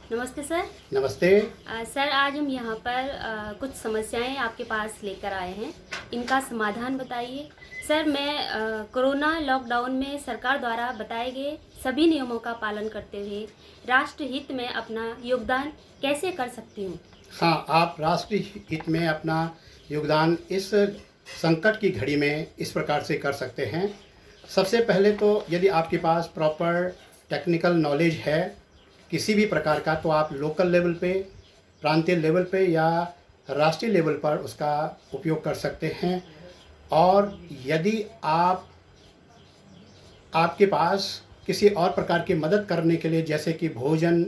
नमस्ते सर। नमस्ते। सर आज हम यहाँ पर कुछ समस्याएं आपके पास लेकर आए हैं, इनका समाधान बताइए। सर मैं कोरोना लॉकडाउन में सरकार द्वारा बताए गए सभी नियमों का पालन करते हुए राष्ट्र हित में अपना योगदान कैसे कर सकती हूँ? हाँ, आप राष्ट्रीय हित में अपना योगदान इस संकट की घड़ी में इस प्रकार से कर सकते हैं। सबसे पहले तो यदि आपके पास प्रॉपर टेक्निकल नॉलेज है किसी भी प्रकार का, तो आप लोकल लेवल पे, प्रांतीय लेवल पे या राष्ट्रीय लेवल पर उसका उपयोग कर सकते हैं। और यदि आपके पास किसी और प्रकार की मदद करने के लिए, जैसे कि भोजन,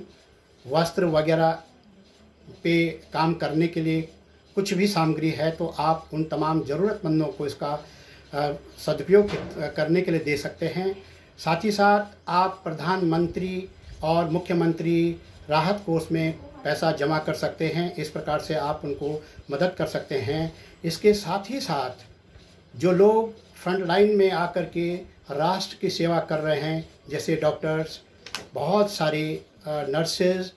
वस्त्र वगैरह पे काम करने के लिए कुछ भी सामग्री है, तो आप उन तमाम ज़रूरतमंदों को इसका सदुपयोग करने के लिए दे सकते हैं। साथ ही साथ आप प्रधानमंत्री और मुख्यमंत्री राहत कोष में पैसा जमा कर सकते हैं। इस प्रकार से आप उनको मदद कर सकते हैं। इसके साथ ही साथ जो लोग फ्रंट लाइन में आकर के राष्ट्र की सेवा कर रहे हैं, जैसे डॉक्टर्स, बहुत सारे नर्सेज,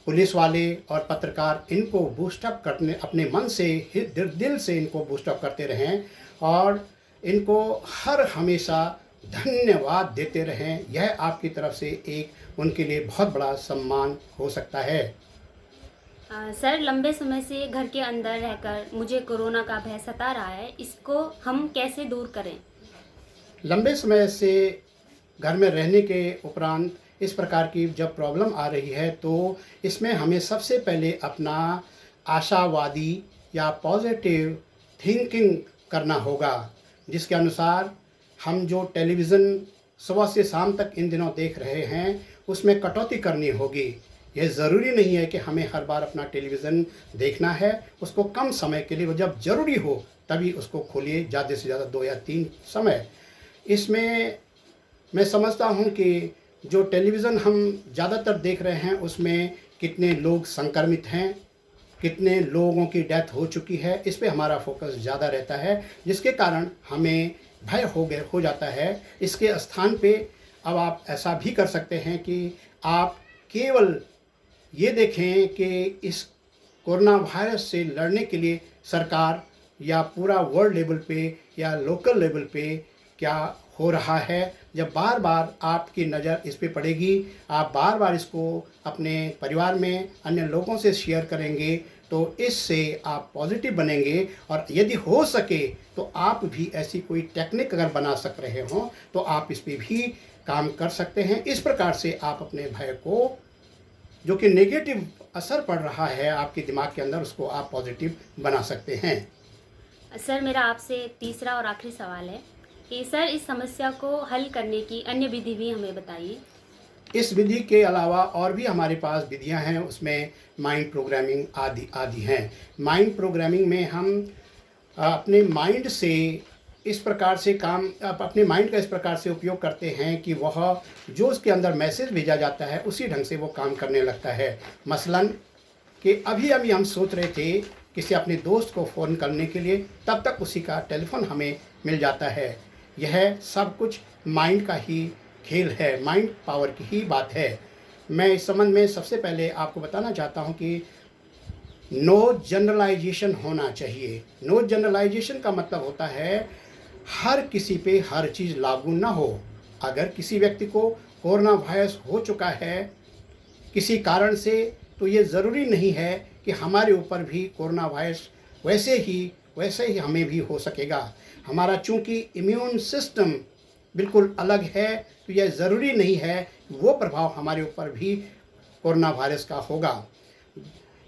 पुलिस वाले और पत्रकार, इनको बूस्टअप करने अपने मन से, दिल से इनको बूस्टअप करते रहें और इनको हर हमेशा धन्यवाद देते रहें। यह आपकी तरफ से एक उनके लिए बहुत बड़ा सम्मान हो सकता है। सर लंबे समय से घर के अंदर रहकर मुझे कोरोना का भय सता रहा है, इसको हम कैसे दूर करें? लंबे समय से घर में रहने के उपरांत इस प्रकार की जब प्रॉब्लम आ रही है, तो इसमें हमें सबसे पहले अपना आशावादी या पॉजिटिव थिंकिंग करना होगा, जिसके अनुसार हम जो टेलीविज़न सुबह से शाम तक इन दिनों देख रहे हैं, उसमें कटौती करनी होगी। यह ज़रूरी नहीं है कि हमें हर बार अपना टेलीविज़न देखना है। उसको कम समय के लिए, जब ज़रूरी हो तभी उसको खोलिए, ज़्यादा से ज़्यादा 2 या 3 समय। इसमें मैं समझता हूँ कि जो टेलीविज़न हम ज़्यादातर देख रहे हैं, उसमें कितने लोग संक्रमित हैं, कितने लोगों की डेथ हो चुकी है, इस पे हमारा फोकस ज़्यादा रहता है, जिसके कारण हमें भय हो जाता है। इसके स्थान पे अब आप ऐसा भी कर सकते हैं कि आप केवल ये देखें कि इस कोरोना वायरस से लड़ने के लिए सरकार या पूरा वर्ल्ड लेवल पे या लोकल लेवल पे क्या हो रहा है। जब बार बार आपकी नज़र इस पे पड़ेगी, आप बार बार इसको अपने परिवार में अन्य लोगों से शेयर करेंगे, तो इससे आप पॉजिटिव बनेंगे। और यदि हो सके तो आप भी ऐसी कोई टेक्निक अगर बना सक रहे हों, तो आप इस पे भी काम कर सकते हैं। इस प्रकार से आप अपने भय को, जो कि नेगेटिव असर पड़ रहा है आपके दिमाग के अंदर, उसको आप पॉजिटिव बना सकते हैं। सर मेरा आपसे तीसरा और आखिरी सवाल है कि सर इस समस्या को हल करने की अन्य विधि भी हमें बताइए। इस विधि के अलावा और भी हमारे पास विधियां हैं, उसमें माइंड प्रोग्रामिंग आदि आदि हैं। माइंड प्रोग्रामिंग में हम अपने माइंड से इस प्रकार से अपने माइंड का इस प्रकार से उपयोग करते हैं कि वह जो उसके अंदर मैसेज भेजा जाता है, उसी ढंग से वो काम करने लगता है। मसलन कि अभी अभी हम सोच रहे थे किसी अपने दोस्त को फ़ोन करने के लिए, तब तक उसी का टेलीफोन हमें मिल जाता है। यह सब कुछ माइंड का ही खेल है, माइंड पावर की ही बात है। मैं इस संबंध में सबसे पहले आपको बताना चाहता हूँ कि नो जनरलाइजेशन होना चाहिए। नो जनरलाइजेशन का मतलब होता है हर किसी पे हर चीज़ लागू ना हो। अगर किसी व्यक्ति को कोरोना वायरस हो चुका है किसी कारण से, तो ये ज़रूरी नहीं है कि हमारे ऊपर भी कोरोना वायरस वैसे ही हमें भी हो सकेगा। हमारा चूँकि इम्यून सिस्टम बिल्कुल अलग है, तो यह ज़रूरी नहीं है वो प्रभाव हमारे ऊपर भी कोरोना वायरस का होगा।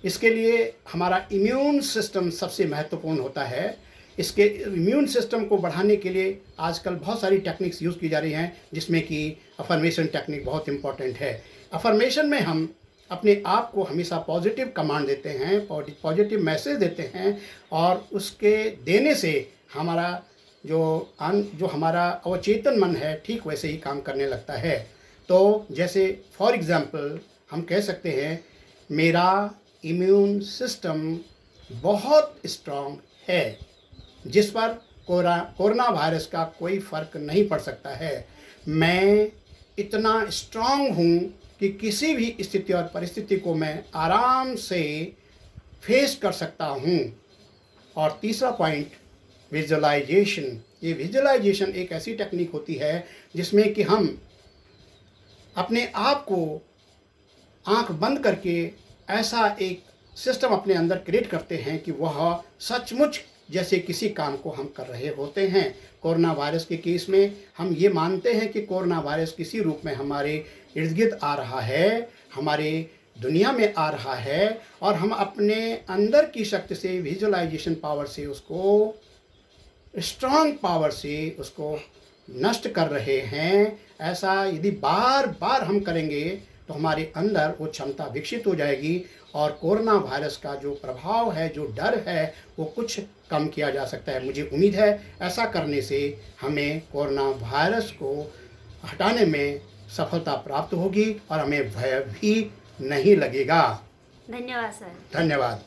इसके लिए हमारा इम्यून सिस्टम सबसे महत्वपूर्ण होता है। इसके इम्यून सिस्टम को बढ़ाने के लिए आजकल बहुत सारी टेक्निक्स यूज़ की जा रही हैं, जिसमें कि अफर्मेशन टेक्निक बहुत इम्पॉर्टेंट है। अफर्मेशन में हम अपने आप को हमेशा पॉजिटिव कमांड देते हैं, पॉजिटिव मैसेज देते हैं, और उसके देने से हमारा जो हमारा अवचेतन मन है, ठीक वैसे ही काम करने लगता है। तो जैसे फॉर एग्ज़ाम्पल हम कह सकते हैं, मेरा इम्यून सिस्टम बहुत स्ट्रांग है, जिस पर कोरोना वायरस का कोई फ़र्क नहीं पड़ सकता है। मैं इतना स्ट्रांग हूँ कि किसी भी स्थिति और परिस्थिति को मैं आराम से फेस कर सकता हूँ। और तीसरा पॉइंट, विजुअलाइजेशन। ये विजुअलाइजेशन एक ऐसी टेक्निक होती है जिसमें कि हम अपने आप को आंख बंद करके ऐसा एक सिस्टम अपने अंदर क्रिएट करते हैं कि वह सचमुच जैसे किसी काम को हम कर रहे होते हैं। कोरोना वायरस के केस में हम ये मानते हैं कि कोरोना वायरस किसी रूप में हमारे इर्द गिर्द आ रहा है, हमारे दुनिया में आ रहा है, और हम अपने अंदर की शक्ति से, विजुअलाइजेशन पावर से, उसको स्ट्रांग पावर से उसको नष्ट कर रहे हैं। ऐसा यदि बार बार हम करेंगे तो हमारे अंदर वो क्षमता विकसित हो जाएगी और कोरोना वायरस का जो प्रभाव है, जो डर है, वो कुछ कम किया जा सकता है। मुझे उम्मीद है ऐसा करने से हमें कोरोना वायरस को हटाने में सफलता प्राप्त होगी और हमें भय भी नहीं लगेगा। धन्यवाद सर। धन्यवाद।